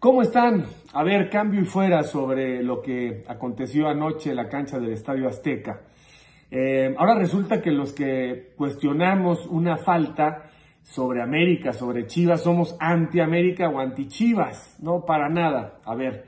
¿Cómo están? A ver, cambio y fuera sobre lo que aconteció anoche en la cancha del Estadio Azteca. Ahora resulta que los que cuestionamos una falta sobre América, sobre Chivas, somos anti-América o anti-Chivas. No, para nada. A ver,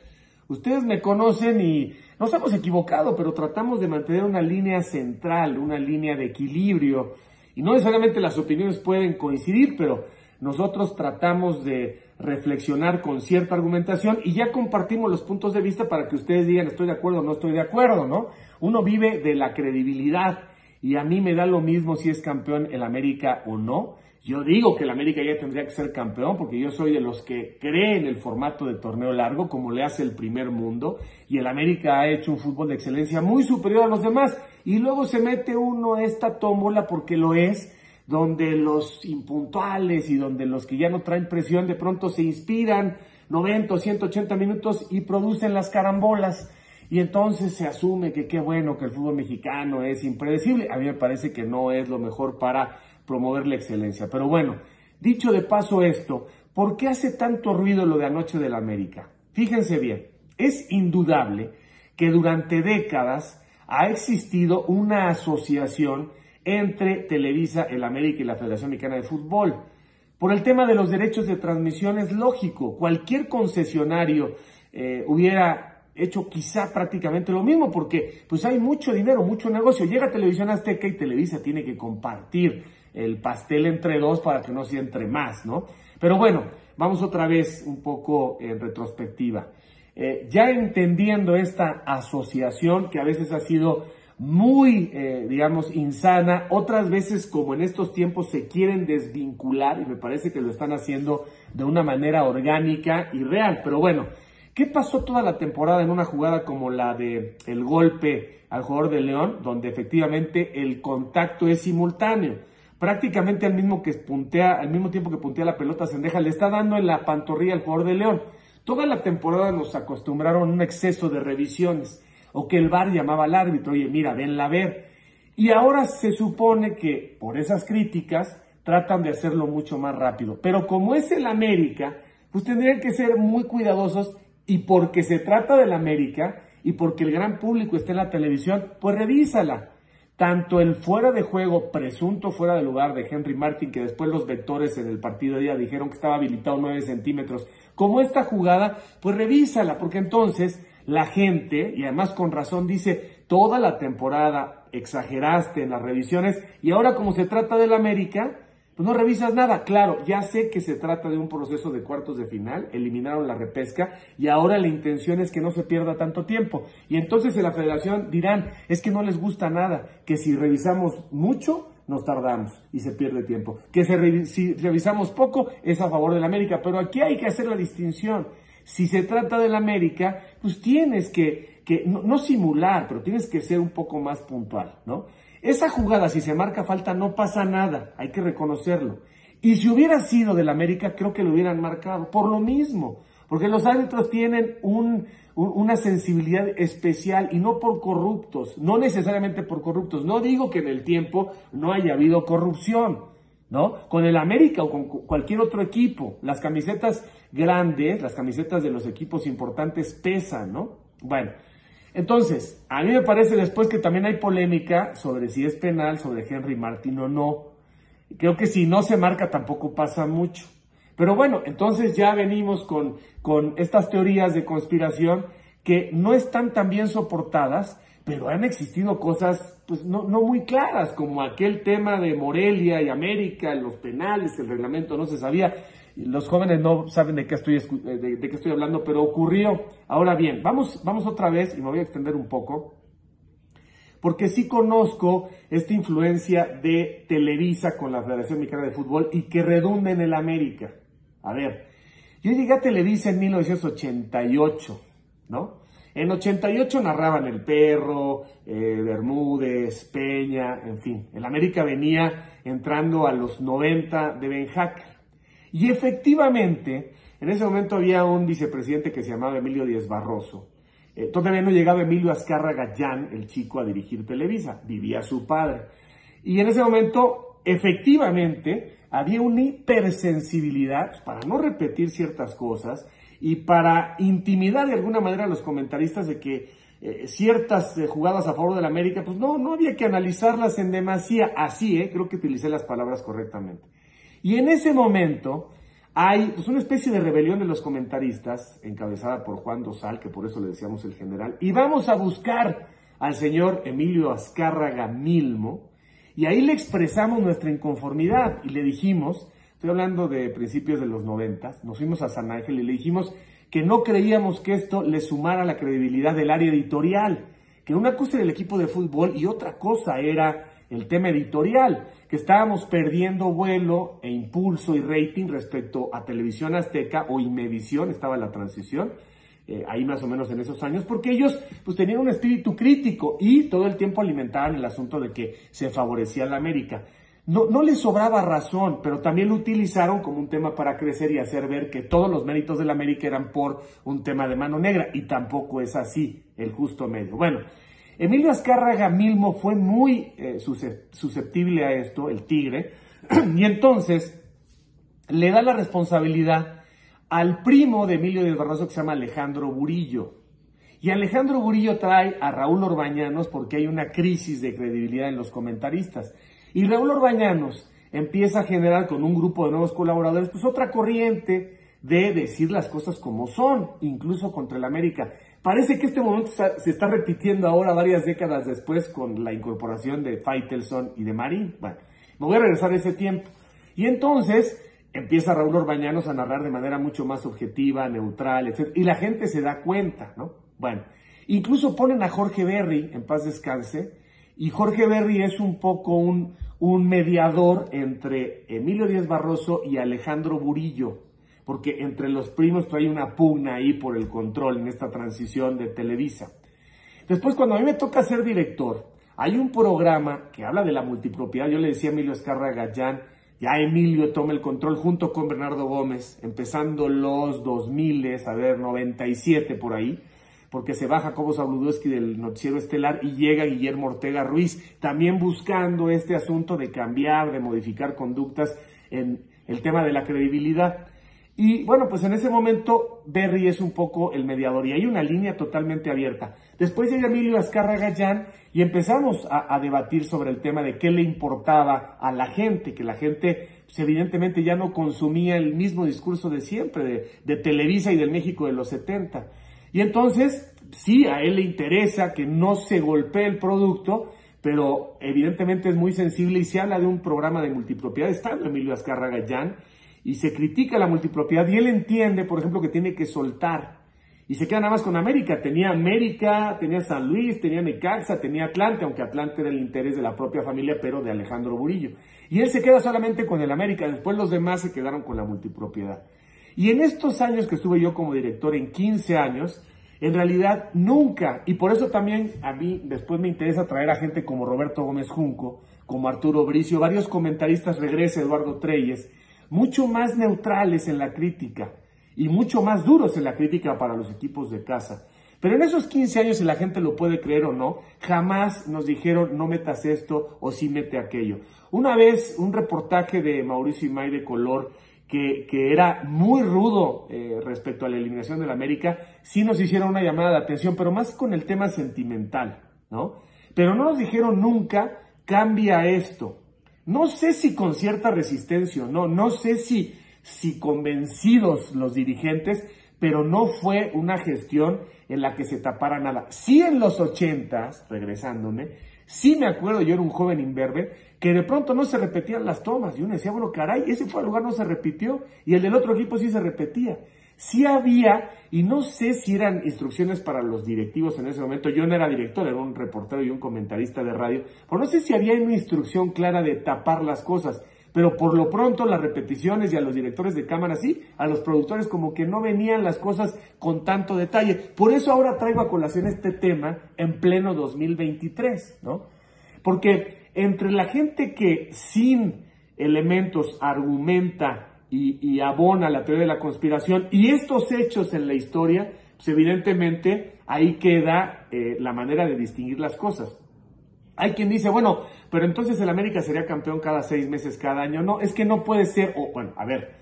ustedes me conocen y nos hemos equivocado, pero tratamos de mantener una línea central, una línea de equilibrio. Y no necesariamente las opiniones pueden coincidir, pero nosotros tratamos de reflexionar con cierta argumentación y ya compartimos los puntos de vista para que ustedes digan estoy de acuerdo o no estoy de acuerdo, ¿no? Uno vive de la credibilidad y a mí me da lo mismo si es campeón el América o no. Yo digo que el América ya tendría que ser campeón porque yo soy de los que cree en el formato de torneo largo como le hace el primer mundo y el América ha hecho un fútbol de excelencia muy superior a los demás y luego se mete uno a esta tómbola porque lo es, donde los impuntuales y donde los que ya no traen presión de pronto se inspiran 90 o 180 minutos y producen las carambolas y entonces se asume que qué bueno que el fútbol mexicano es impredecible. A mí me parece que no es lo mejor para promover la excelencia. Pero bueno, dicho de paso esto, ¿por qué hace tanto ruido lo de anoche del América? Fíjense bien, es indudable que durante décadas ha existido una asociación entre Televisa, el América y la Federación Mexicana de Fútbol. Por el tema de los derechos de transmisión es lógico, cualquier concesionario hubiera hecho quizá prácticamente lo mismo porque pues hay mucho dinero, mucho negocio. Llega Televisión Azteca y Televisa tiene que compartir el pastel entre dos para que no sea entre más, ¿no? Pero bueno, vamos otra vez un poco en retrospectiva. Ya entendiendo esta asociación que a veces ha sido muy, digamos, insana, otras veces como en estos tiempos se quieren desvincular y me parece que lo están haciendo de una manera orgánica y real. Pero bueno, ¿qué pasó toda la temporada en una jugada como la de el golpe al jugador de León, donde efectivamente el contacto es simultáneo? Prácticamente al mismo tiempo que puntea la pelota Cendejas, le está dando en la pantorrilla al jugador de León. Toda la temporada nos acostumbraron a un exceso de revisiones, o que el VAR llamaba al árbitro, oye, mira, venla a ver. Y ahora se supone que por esas críticas tratan de hacerlo mucho más rápido. Pero como es el América, pues tendrían que ser muy cuidadosos y porque se trata del América y porque el gran público está en la televisión, pues revísala. Tanto el fuera de juego, presunto fuera de lugar de Henry Martin, que después los vectores en el partido de día dijeron que estaba habilitado 9 centímetros, como esta jugada, pues revísala, porque entonces la gente, y además con razón, dice, toda la temporada exageraste en las revisiones y ahora como se trata del América, pues no revisas nada. Claro, ya sé que se trata de un proceso de cuartos de final, eliminaron la repesca y ahora la intención es que no se pierda tanto tiempo. Y entonces en la federación dirán, es que no les gusta nada, que si revisamos mucho, nos tardamos y se pierde tiempo. Que si revisamos poco, es a favor del América. Pero aquí hay que hacer la distinción. Si se trata del América, pues tienes que no simular, pero tienes que ser un poco más puntual, ¿no? Esa jugada, si se marca falta, no pasa nada, hay que reconocerlo. Y si hubiera sido del América, creo que lo hubieran marcado, por lo mismo. Porque los árbitros tienen una sensibilidad especial y no por corruptos, no necesariamente por corruptos. No digo que en el tiempo no haya habido corrupción, ¿no? Con el América o con cualquier otro equipo, las camisetas grandes, las camisetas de los equipos importantes pesan, ¿no? Bueno, entonces, a mí me parece después que también hay polémica sobre si es penal sobre Henry Martin o no. Creo que si no se marca tampoco pasa mucho. Pero bueno, entonces ya venimos con estas teorías de conspiración que no están tan bien soportadas, pero han existido cosas pues no muy claras, como aquel tema de Morelia y América, los penales, el reglamento no se sabía. Los jóvenes no saben de qué estoy hablando, pero ocurrió. Ahora bien, vamos otra vez, y me voy a extender un poco, porque sí conozco esta influencia de Televisa con la Federación Mexicana de Fútbol y que redunda en el América. A ver, yo llegué a Televisa en 1988, ¿no? En 88 narraban El Perro, Bermúdez, Peña, en fin. El América venía entrando a los 90 de Ben Hacker. Y efectivamente, en ese momento había un vicepresidente que se llamaba Emilio Díaz Barroso. Todavía no llegaba Emilio Azcárraga Llán, el chico, a dirigir Televisa. Vivía su padre. Y en ese momento, efectivamente, había una hipersensibilidad, para no repetir ciertas cosas, y para intimidar de alguna manera a los comentaristas de que ciertas jugadas a favor del América, pues no había que analizarlas en demasía, así, creo que utilicé las palabras correctamente. Y en ese momento hay pues una especie de rebelión de los comentaristas, encabezada por Juan Dosal, que por eso le decíamos el general, y vamos a buscar al señor Emilio Azcárraga Milmo, y ahí le expresamos nuestra inconformidad, y le dijimos, estoy hablando de principios de los 90, nos fuimos a San Ángel y le dijimos que no creíamos que esto le sumara a la credibilidad del área editorial, que una cosa era el equipo de fútbol y otra cosa era el tema editorial, que estábamos perdiendo vuelo e impulso y rating respecto a Televisión Azteca o Imevisión, estaba la transición, ahí más o menos en esos años, porque ellos pues tenían un espíritu crítico y todo el tiempo alimentaban el asunto de que se favorecía a la América. No les sobraba razón, pero también lo utilizaron como un tema para crecer y hacer ver que todos los méritos de la América eran por un tema de mano negra, y tampoco es así, el justo medio. Bueno, Emilio Azcárraga Milmo fue muy susceptible a esto, el tigre, y entonces le da la responsabilidad al primo de Emilio Díaz Barroso, que se llama Alejandro Burillo. Y Alejandro Burillo trae a Raúl Orbañanos porque hay una crisis de credibilidad en los comentaristas. Y Raúl Orbañanos empieza a generar con un grupo de nuevos colaboradores pues otra corriente de decir las cosas como son, incluso contra el América. Parece que este momento se está repitiendo ahora varias décadas después con la incorporación de Faitelson y de Marín. Bueno, me voy a regresar a ese tiempo. Y entonces empieza Raúl Orbañanos a narrar de manera mucho más objetiva, neutral, etc. Y la gente se da cuenta, ¿no? Bueno, incluso ponen a Jorge Berry, en paz descanse, y Jorge Berry es un poco un mediador entre Emilio Díaz Barroso y Alejandro Burillo, porque entre los primos hay una pugna ahí por el control en esta transición de Televisa. Después, cuando a mí me toca ser director, hay un programa que habla de la multipropiedad. Yo le decía a Emilio Azcárraga, ya Emilio toma el control junto con Bernardo Gómez, empezando los 2000, 97 por ahí, porque se va Jacobo Zabludowski del noticiero estelar y llega Guillermo Ortega Ruiz, también buscando este asunto de cambiar, de modificar conductas en el tema de la credibilidad. Y bueno, pues en ese momento Berry es un poco el mediador y hay una línea totalmente abierta. Después llega Emilio Azcárraga y empezamos a debatir sobre el tema de qué le importaba a la gente, que la gente pues evidentemente ya no consumía el mismo discurso de siempre, de Televisa y del México de los 70. Y entonces, sí, a él le interesa que no se golpee el producto, pero evidentemente es muy sensible y se habla de un programa de multipropiedad, estando Emilio Azcárraga y se critica la multipropiedad, y él entiende, por ejemplo, que tiene que soltar, y se queda nada más con América. Tenía San Luis, tenía Necaxa, tenía Atlante, aunque Atlante era el interés de la propia familia, pero de Alejandro Burillo. Y él se queda solamente con el América, después los demás se quedaron con la multipropiedad. Y en estos años que estuve yo como director, en 15 años, en realidad nunca, y por eso también a mí después me interesa traer a gente como Roberto Gómez Junco, como Arturo Bricio, varios comentaristas, regresa Eduardo Treyes, mucho más neutrales en la crítica y mucho más duros en la crítica para los equipos de casa. Pero en esos 15 años, si la gente lo puede creer o no, jamás nos dijeron no metas esto o sí mete aquello. Una vez, un reportaje de Mauricio Imay de Color, que era muy rudo respecto a la eliminación del América, sí nos hicieron una llamada de atención, pero más con el tema sentimental, ¿no? Pero no nos dijeron nunca, cambia esto. No sé si con cierta resistencia o no sé si convencidos los dirigentes, pero no fue una gestión en la que se tapara nada. Sí, en los 80s, regresándome, sí me acuerdo, yo era un joven imberbe, que de pronto no se repetían las tomas, y uno decía, bueno, caray, ese fue el lugar, no se repitió, y el del otro equipo sí se repetía. Sí había, y no sé si eran instrucciones para los directivos en ese momento, yo no era director, era un reportero y un comentarista de radio, pero no sé si había una instrucción clara de tapar las cosas, pero por lo pronto las repeticiones, y a los directores de cámara sí, a los productores como que no venían las cosas con tanto detalle. Por eso ahora traigo a colación este tema en pleno 2023, ¿no? Porque entre la gente que sin elementos argumenta y abona la teoría de la conspiración y estos hechos en la historia, pues evidentemente ahí queda la manera de distinguir las cosas. Hay quien dice, bueno, pero entonces el América sería campeón cada 6 meses, cada año. No, es que no puede ser, o bueno, a ver,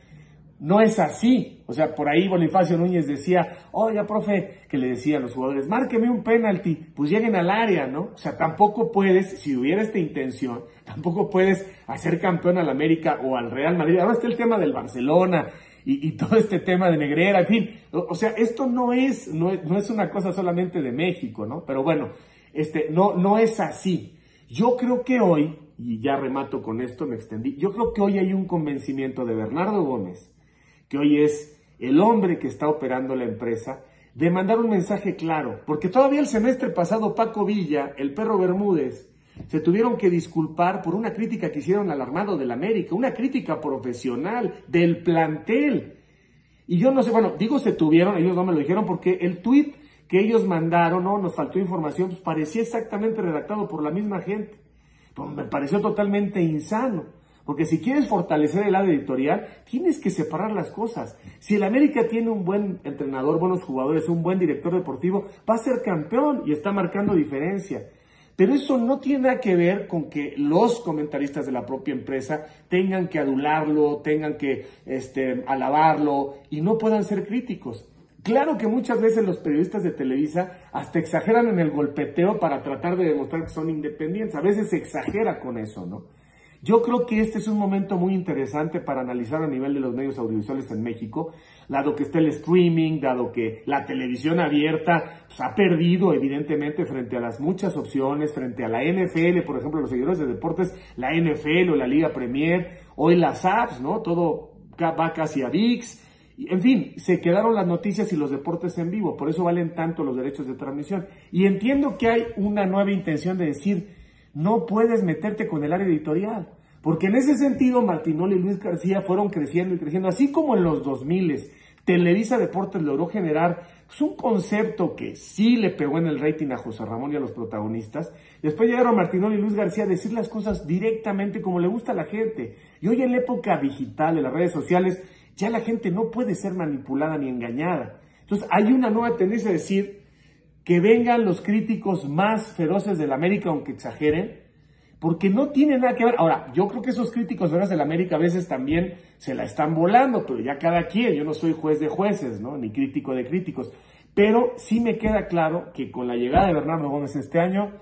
no es así. O sea, por ahí Bonifacio Núñez decía, oiga, profe, que le decía a los jugadores, márqueme un penalti, pues lleguen al área, ¿no? O sea, tampoco puedes, si hubiera esta intención, tampoco puedes hacer campeón al América o al Real Madrid. Ahora está el tema del Barcelona y todo este tema de Negreira, en fin. O sea, esto no es una cosa solamente de México, ¿no? Pero bueno, no es así. Yo creo que hoy, y ya remato con esto, me extendí, yo creo que hoy hay un convencimiento de Bernardo Gómez, que hoy es el hombre que está operando la empresa, de mandar un mensaje claro, porque todavía el semestre pasado Paco Villa, el Perro Bermúdez, se tuvieron que disculpar por una crítica que hicieron al armado del América, una crítica profesional del plantel. Y yo no sé, bueno, digo se tuvieron, ellos no me lo dijeron porque el tuit que ellos mandaron, no, nos faltó información, pues parecía exactamente redactado por la misma gente. Pues me pareció totalmente insano. Porque si quieres fortalecer el área editorial, tienes que separar las cosas. Si el América tiene un buen entrenador, buenos jugadores, un buen director deportivo, va a ser campeón y está marcando diferencia. Pero eso no tiene nada que ver con que los comentaristas de la propia empresa tengan que adularlo, tengan que alabarlo y no puedan ser críticos. Claro que muchas veces los periodistas de Televisa hasta exageran en el golpeteo para tratar de demostrar que son independientes. A veces se exagera con eso, ¿no? Yo creo que este es un momento muy interesante para analizar a nivel de los medios audiovisuales en México, dado que está el streaming, dado que la televisión abierta pues, ha perdido evidentemente frente a las muchas opciones, frente a la NFL, por ejemplo, los seguidores de deportes, la NFL o la Liga Premier, hoy las apps, ¿no? Todo va casi a ViX. En fin, se quedaron las noticias y los deportes en vivo, por eso valen tanto los derechos de transmisión. Y entiendo que hay una nueva intención de decir, no puedes meterte con el área editorial, porque en ese sentido Martinoli y Luis García fueron creciendo y creciendo, así como en los 2000 Televisa Deportes logró generar pues, un concepto que sí le pegó en el rating a José Ramón y a los protagonistas. Después llegaron Martinoli y Luis García a decir las cosas directamente como le gusta a la gente. Y hoy en la época digital de las redes sociales, ya la gente no puede ser manipulada ni engañada. Entonces hay una nueva tendencia a decir que vengan los críticos más feroces del América, aunque exageren, porque no tiene nada que ver. Ahora, yo creo que esos críticos feroces del América a veces también se la están volando, pero ya cada quien, yo no soy juez de jueces, ¿no? Ni crítico de críticos, pero sí me queda claro que con la llegada de Bernardo Gómez este año,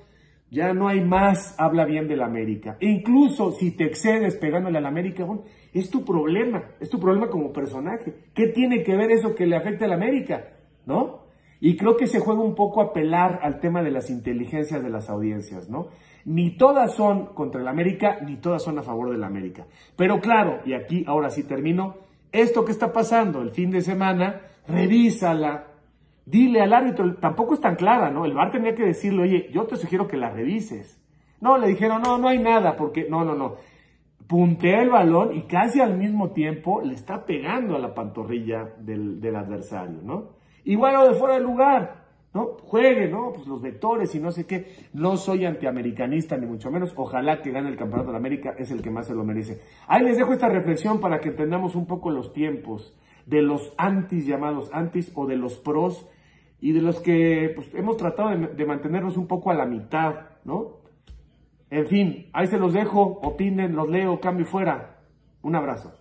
ya no hay más habla bien del América. E incluso si te excedes pegándole al América, bueno, es tu problema como personaje. ¿Qué tiene que ver eso que le afecta al América? ¿No? Y creo que se juega un poco a apelar al tema de las inteligencias de las audiencias, ¿no? Ni todas son contra el América, ni todas son a favor del América. Pero claro, y aquí ahora sí termino, esto que está pasando el fin de semana, revísala, dile al árbitro, tampoco es tan clara, ¿no? El VAR tenía que decirle, oye, yo te sugiero que la revises. No, le dijeron, no hay nada, porque no. Puntea el balón y casi al mismo tiempo le está pegando a la pantorrilla del adversario, ¿no? Igual lo de fuera de lugar, ¿no? Juegue, ¿no? Pues los vectores y no sé qué. No soy antiamericanista ni mucho menos. Ojalá que gane el campeonato de América, es el que más se lo merece. Ahí les dejo esta reflexión para que entendamos un poco los tiempos de los antis llamados antis o de los pros y de los que pues, hemos tratado de mantenernos un poco a la mitad, ¿no? En fin, ahí se los dejo, opinen, los leo, cambio y fuera. Un abrazo.